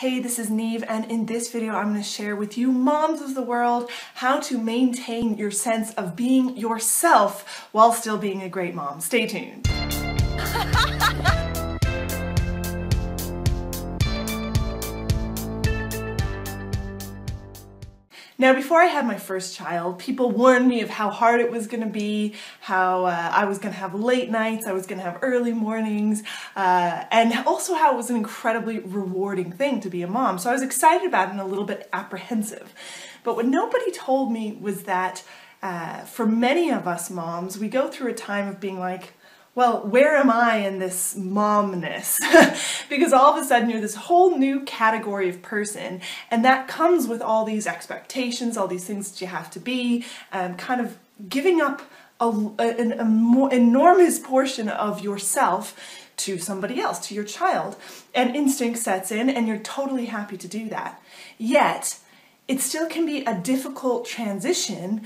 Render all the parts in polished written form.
Hey, this is Niamh, and in this video I'm going to share with you moms of the world how to maintain your sense of being yourself while still being a great mom. Stay tuned. Now, before I had my first child, people warned me of how hard it was going to be, how I was going to have late nights, I was going to have early mornings, and also how it was an incredibly rewarding thing to be a mom. So I was excited about it and a little bit apprehensive. But what nobody told me was that for many of us moms, we go through a time of being like, well, where am I in this momness? Because all of a sudden you're this whole new category of person, and that comes with all these expectations, all these things that you have to be, kind of giving up an more enormous portion of yourself to somebody else, to your child. And instinct sets in, and you're totally happy to do that. Yet, it still can be a difficult transition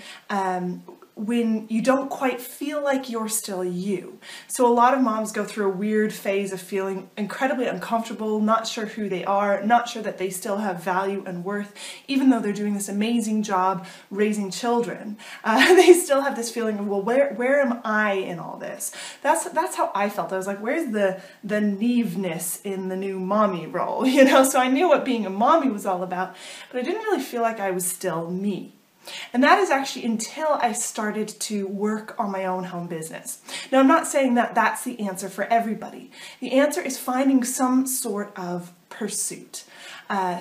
when you don't quite feel like you're still you. So a lot of moms go through a weird phase of feeling incredibly uncomfortable, not sure who they are, not sure that they still have value and worth, even though they're doing this amazing job raising children. They still have this feeling of, well, where am I in all this? That's how I felt. I was like, where's the Niamh-ness in the new mommy role? You know, so I knew what being a mommy was all about, but I didn't really feel like I was still me. And that is actually until I started to work on my own home business. Now, I'm not saying that that's the answer for everybody. The answer is finding some sort of pursuit,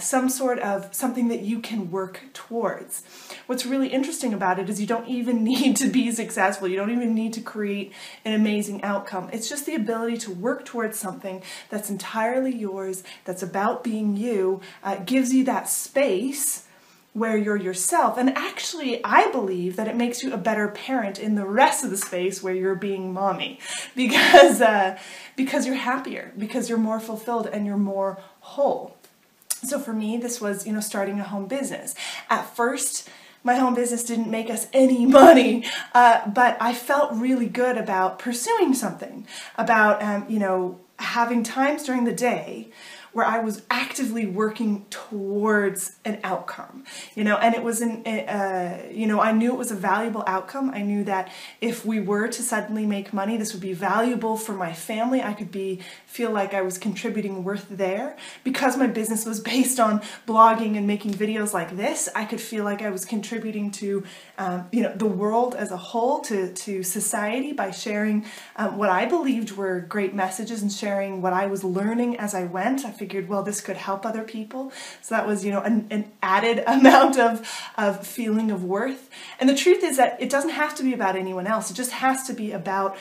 some sort of something that you can work towards. What's really interesting about it is you don't even need to be successful. You don't even need to create an amazing outcome. It's just the ability to work towards something that's entirely yours, that's about being you, gives you that space where you're yourself. And actually, I believe that it makes you a better parent in the rest of the space where you're being mommy, because you're happier, because you're more fulfilled and you're more whole. So for me, this was, starting a home business. At first, my home business didn't make us any money, but I felt really good about pursuing something, about, having times during the day where I was actively working towards an outcome, and it was I knew it was a valuable outcome. I knew that if we were to suddenly make money, this would be valuable for my family. I could feel like I was contributing worth there. Because my business was based on blogging and making videos like this, I could feel like I was contributing to, the world as a whole, to society, by sharing what I believed were great messages and sharing what I was learning as I went. I figured, well, this could help other people. So that was, an added amount of feeling of worth. And the truth is that it doesn't have to be about anyone else. It just has to be about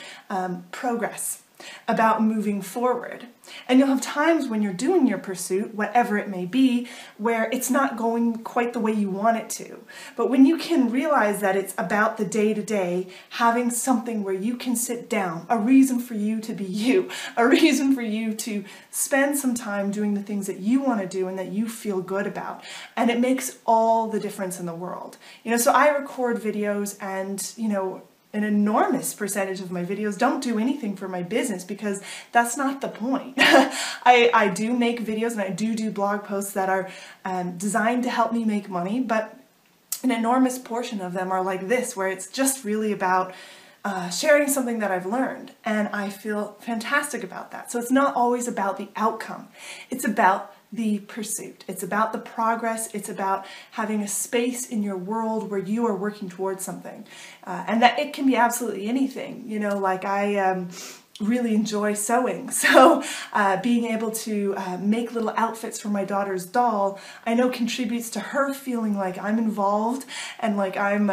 progress, about moving forward. And you'll have times when you're doing your pursuit, whatever it may be, where it's not going quite the way you want it to. But when you can realize that it's about the day-to-day, having something where you can sit down, a reason for you to be you, a reason for you to spend some time doing the things that you want to do and that you feel good about. And it makes all the difference in the world. So I record videos, and, an enormous percentage of my videos don't do anything for my business, because that's not the point. I do make videos and I do blog posts that are designed to help me make money, but an enormous portion of them are like this, where it's just really about sharing something that I've learned, and I feel fantastic about that. So it's not always about the outcome. It's about the pursuit. It's about the progress. It's about having a space in your world where you are working towards something. And that it can be absolutely anything. Like I really enjoy sewing. So being able to make little outfits for my daughter's doll, I know contributes to her feeling like I'm involved and like I'm,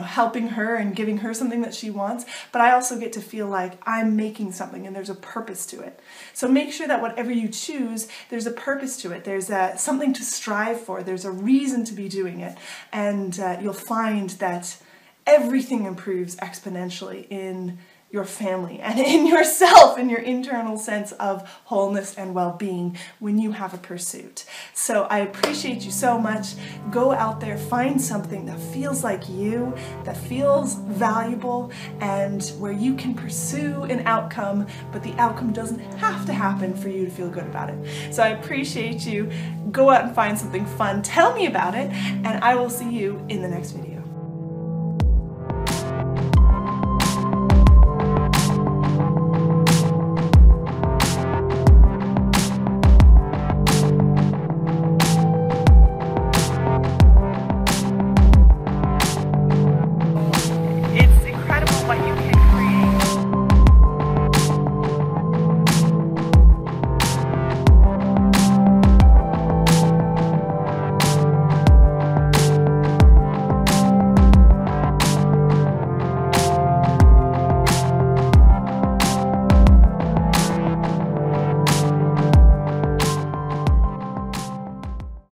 helping her and giving her something that she wants. But I also get to feel like I'm making something and there's a purpose to it. So make sure that whatever you choose, there's a purpose to it. There's something to strive for. There's a reason to be doing it. And you'll find that everything improves exponentially in your family and in yourself and your internal sense of wholeness and well-being when you have a pursuit. So I appreciate you so much. Go out there, find something that feels like you, that feels valuable, and where you can pursue an outcome, but the outcome doesn't have to happen for you to feel good about it. So I appreciate you. Go out and find something fun. Tell me about it, and I will see you in the next video.